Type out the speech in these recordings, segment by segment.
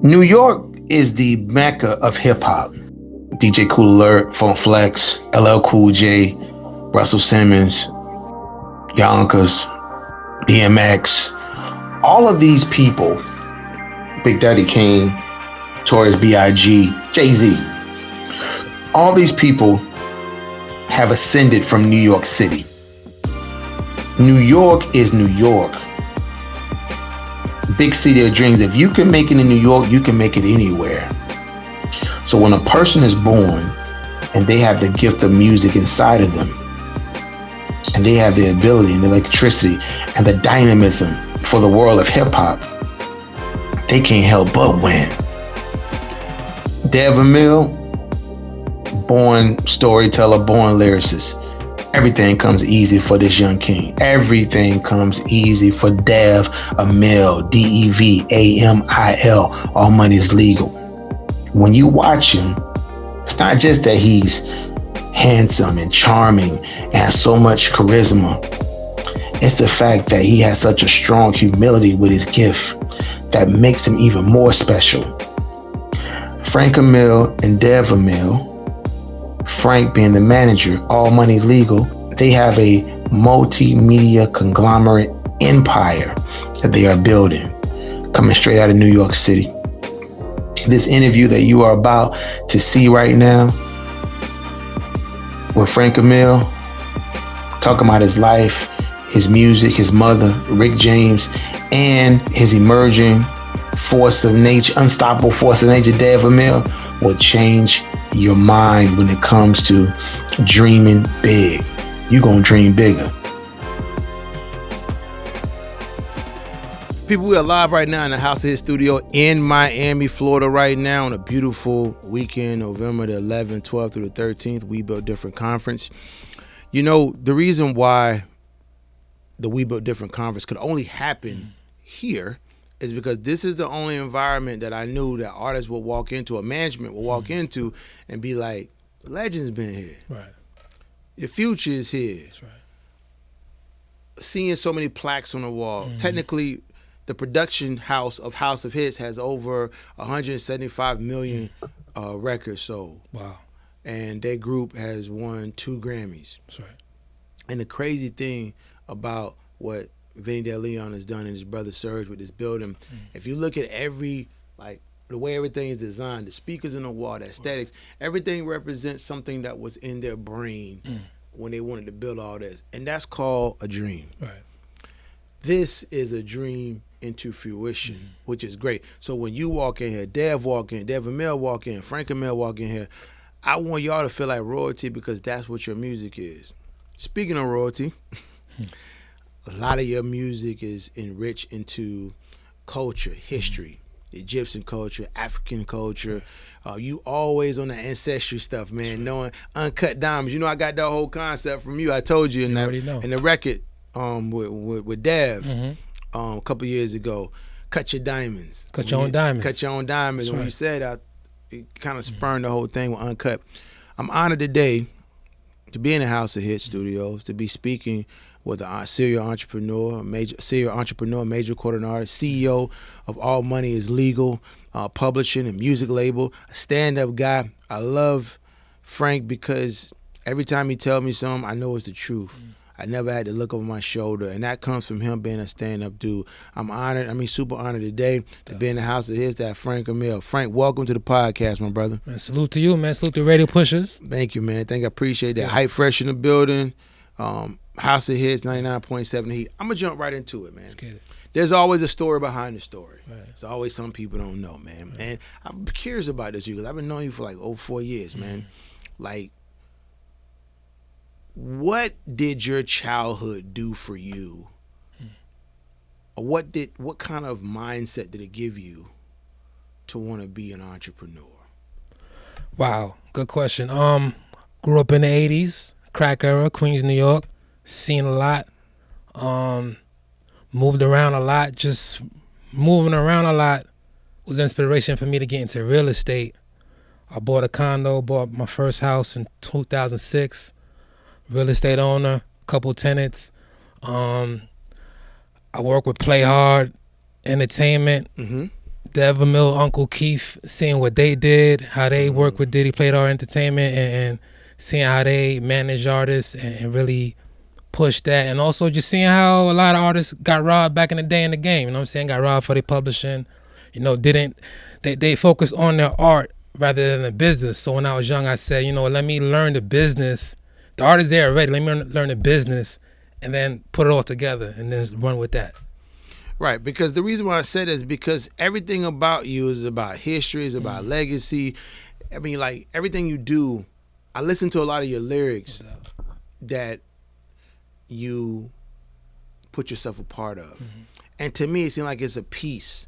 New York is the mecca of hip hop. DJ Kool Alert, Funk Flex, LL Cool J, Russell Simmons, Yonkers, DMX, all of these people, Big Daddy Kane, Notorious B.I.G., Jay-Z, all these people have ascended from New York City. New York is New York. Big city of dreams. If you can make it in New York, you can make it anywhere. So when a person is born and they have the gift of music inside of them, and they have the ability and the electricity and the dynamism for the world of hip hop, they can't help but win. Dev Amil, born storyteller, born lyricist. Everything comes easy for this young king. Everything comes easy for Dev Amil, D-E-V-A-M-I-L. All money is legal. When you watch him, it's not just that he's handsome and charming and has so much charisma. It's the fact that he has such a strong humility with his gift that makes him even more special. Frank Amil and Dev Amil, Frank being the manager, All Money Legal, they have a multimedia conglomerate empire that they are building, coming straight out of New York City. This interview that you are about to see right now with Frank Amil, talking about his life, his music, his mother, Rick James, and his emerging force of nature, unstoppable force of nature, Dev Amil, will change your mind when it comes to dreaming big. You're gonna dream bigger. People, we are live right now in the House of Hits studio in Miami, Florida right now on a beautiful weekend, November the 11th, 12th through the 13th, We Built Different Conference. You know, the reason why the We Built Different Conference could only happen here is because this is the only environment that I knew that artists would walk into, or management would walk into and be like, the legend's been here. Right. The future is here. That's right. Seeing so many plaques on the wall. Technically, the production house of Hits has over 175 million records sold. Wow. And their group has won 2 Grammys. That's right. And the crazy thing about what Vinny Del Leon has done and his brother Serge with this building, if you look at every, like, the way everything is designed, the speakers in the wall, the aesthetics, everything represents something that was in their brain when they wanted to build all this. And that's called a dream. Right. This is a dream into fruition, which is great. So when you walk in here, Dev Amil walk in, Frank Amil walk in here, I want y'all to feel like royalty because that's what your music is. Speaking of royalty, a lot of your music is enriched into culture, history, Egyptian culture, African culture. You always on the ancestry stuff, man, knowing uncut diamonds. You know, I got that whole concept from you. I told you in the record with Dev a couple years ago. Cut your diamonds. Cut your own diamonds. Cut your own diamonds. That's When right. you said that, it kind of spurned the whole thing with Uncut. I'm honored today to be in the House of Hits studios, to be speaking with a serial entrepreneur, major recording artist, CEO of All Money is Legal, publishing and music label, a stand-up guy. I love Frank because every time he tells me something, I know it's the truth. I never had to look over my shoulder, and that comes from him being a stand-up dude. I'm honored, super honored today to be in the House of Hits, that Frank Amil. Frank, welcome to the podcast, my brother. Man, salute to you, man. Salute to Radio Pushers. Thank you, man. I appreciate that. Hype Fresh in the building. House of Hits, 99.7 Heat. I'm going to jump right into it, man. Let's get it. There's always a story behind the story. Right. There's always some people don't know, man. Right. And I'm curious about this, because I've been knowing you for like over 4 years, man. Like, what did your childhood do for you? Or what kind of mindset did it give you to want to be an entrepreneur? Wow, good question. Grew up in the 80s, crack era, Queens, New York. Seen a lot. Moved around a lot. Just moving around a lot was inspiration for me to get into real estate. I bought a condo, bought my first house in 2006. Real estate owner, couple tenants. I work with Play Hard Entertainment. Dev Amil, Uncle Keith, seeing what they did, how they work with Diddy, played our entertainment, and seeing how they manage artists and really push that, and also just seeing how a lot of artists got robbed back in the day in the game. You know what I'm saying? Got robbed for their publishing. You know, they focused on their art rather than the business. So when I was young, I said, you know, let me learn the business. The art is there already. Let me learn the business, and then put it all together, and then run with that. Right, because the reason why I said is because everything about you is about history, is about legacy. I mean, like, everything you do, I listen to a lot of your lyrics that you put yourself a part of. And to me, it seems like it's a piece.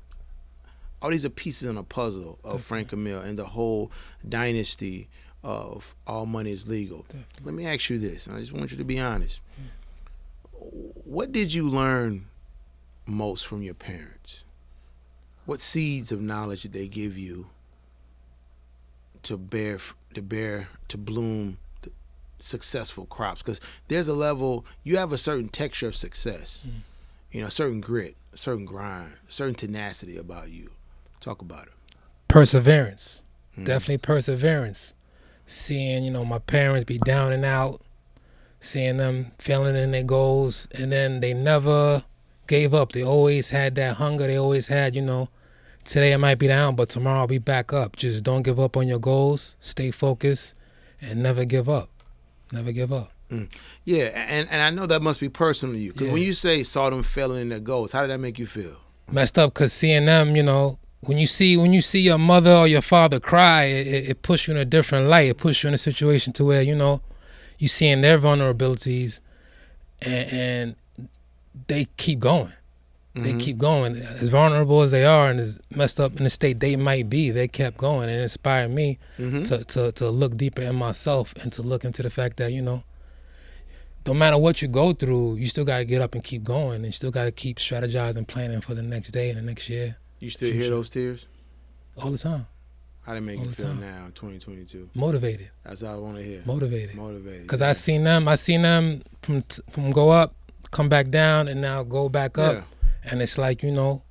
All these are pieces in a puzzle of Frank Amil and the whole dynasty of All Money is Legal. Let me ask you this, and I just want you to be honest. What did you learn most from your parents? What seeds of knowledge did they give you to bloom successful crops? Because there's a level, you have a certain texture of success, you know, a certain grit, a certain grind, a certain tenacity about you. Talk about it. Perseverance. Definitely perseverance. Seeing, you know, my parents be down and out, seeing them failing in their goals, and then they never gave up. They always had that hunger. They always had, you know, today I might be down, but tomorrow I'll be back up. Just don't give up on your goals. Stay focused and never give up. Never give up. Yeah, and I know that must be personal to you. Because when you say saw them failing in their goals, how did that make you feel? Messed up, because seeing them, you know, when you see your mother or your father cry, it puts you in a different light. It puts you in a situation to where, you know, you seeing their vulnerabilities, and they keep going. They keep going. As vulnerable as they are and as messed up in the state they might be, they kept going, and it inspired me to look deeper in myself and to look into the fact that, you know, no matter what you go through, you still got to get up and keep going, and you still got to keep strategizing, planning for the next day and the next year. You still hear those tears? All the time. How they make you feel now in 2022? Motivated. That's all I want to hear. Motivated. Because yeah. I seen them from go up, come back down, and now go back up. And it's like, you know,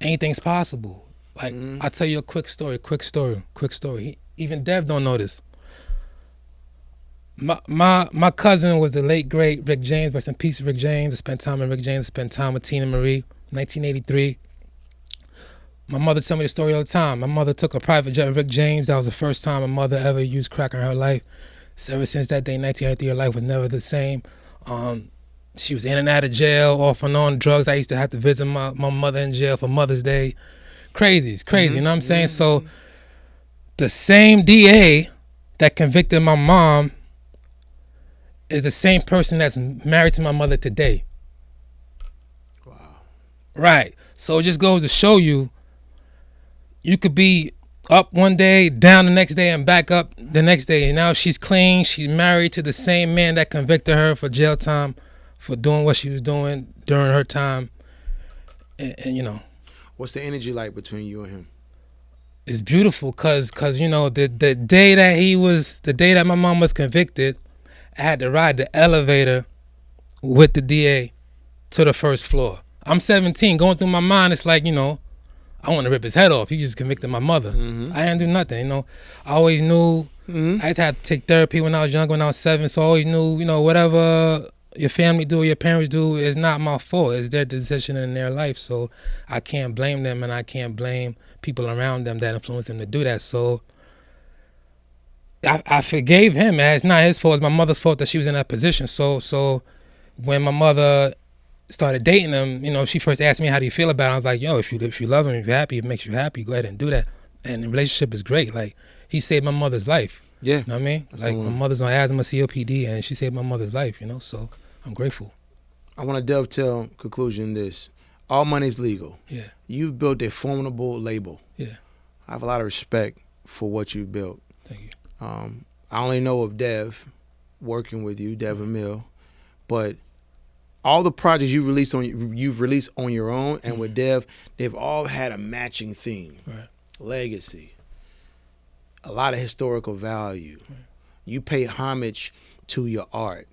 anything's possible. Like, I'll tell you a quick story. Even Dev don't know this. My cousin was the late, great Rick James. Rest in peace, Rick James. I spent time with Rick James. I spent time with Tina Marie. 1983. My mother tell me the story all the time. My mother took a private jet with Rick James. That was the first time my mother ever used crack in her life. So ever since that day, 1983, her life was never the same. She was in and out of jail, off and on drugs. I used to have to visit my mother in jail for Mother's Day. Crazy, it's crazy, you know what I'm saying? So the same DA that convicted my mom is the same person that's married to my mother today. Wow. Right. So it just goes to show you, you could be up one day, down the next day, and back up the next day. And now she's clean. She's married to the same man that convicted her for jail time for doing what she was doing during her time. And you know. What's the energy like between you and him? It's beautiful cause you know, the day that my mom was convicted, I had to ride the elevator with the DA to the first floor. I'm 17, going through my mind, it's like, you know, I want to rip his head off. He just convicted my mother. I didn't do nothing, you know. I always knew, I just had to take therapy when I was young, when I was 7, so I always knew, you know, whatever your family do, your parents do, is not my fault. It's their decision in their life, so I can't blame them, and I can't blame people around them that influenced them to do that. So I forgave him, and it's not his fault. It's my mother's fault that she was in that position. So when my mother started dating him, you know, she first asked me, how do you feel about it? I was like, yo, if you love him, if you're happy, if it makes you happy, go ahead and do that. And the relationship is great. Like, he saved my mother's life. Yeah. You know what I mean? Like, my mother's on asthma, COPD, and she saved my mother's life, you know? So I'm grateful. I want to dovetail conclusion this. All Money's Legal. Yeah. You've built a formidable label. Yeah. I have a lot of respect for what you've built. Thank you. I only know of Dev working with you, Dev Amil, but all the projects you've released on your own and with Dev, they've all had a matching theme. Right. Legacy. A lot of historical value. Right. You pay homage to your art.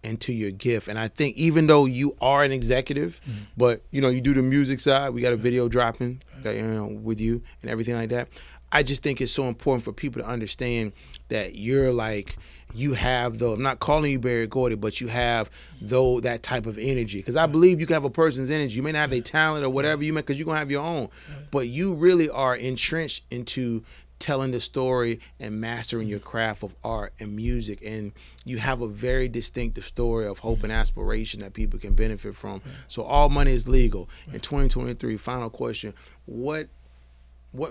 into your gift. And I think even though you are an executive, but you know, you do the music side, we got a video dropping, you know, with you and everything like that. I just think it's so important for people to understand that you're like, you have I'm not calling you Barry Gordy, but you have that type of energy. Because I believe you can have a person's energy. You may not have a talent or whatever you may, because you're going to have your own. But you really are entrenched into telling the story and mastering your craft of art and music. And you have a very distinctive story of hope and aspiration that people can benefit from. So all money is legal. In 2023, final question, what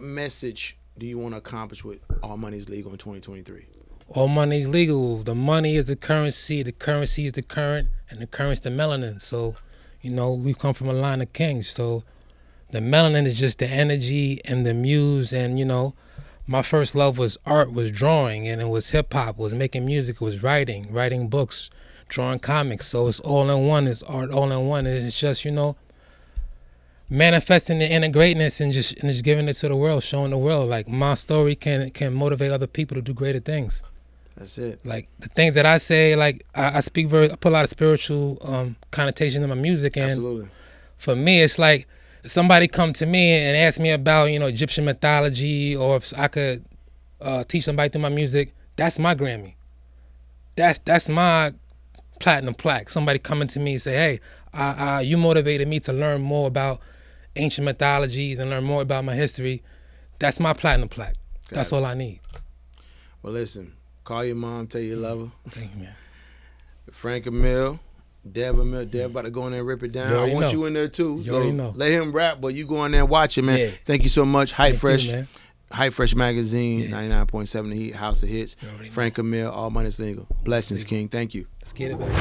message do you want to accomplish with all money is legal in 2023? All money is legal. The money is the currency is the current, and the current is the melanin. So, you know, we come from a line of kings. So the melanin is just the energy and the muse. And, you know, my first love was art, was drawing, and it was hip hop, was making music, it was writing books, drawing comics. So it's all in one. It's art all in one. It's just, you know, manifesting the inner greatness and just giving it to the world, showing the world like my story can motivate other people to do greater things. That's it. Like the things that I say, like I put a lot of spiritual connotation in my music, and Absolutely. For me, it's like if somebody come to me and ask me about, you know, Egyptian mythology, or if I could teach somebody through my music, that's my Grammy. That's my platinum plaque. Somebody coming to me and say, hey, you motivated me to learn more about ancient mythologies and learn more about my history. That's my platinum plaque. That's all I need. Well, listen, call your mom, tell you love her. Thank you, man. Frank Amil, Dev about to go in there and rip it down. I want you in there too. You so already know. Let him rap, but you go in there and watch it, man. Yeah. Thank you so much. Hype Thank you, man. Hype Fresh Magazine, 99.7 The Heat, House of Hits. You already know. Frank Amil, all money is legal. Blessings, King. Thank you. Let's get it, baby.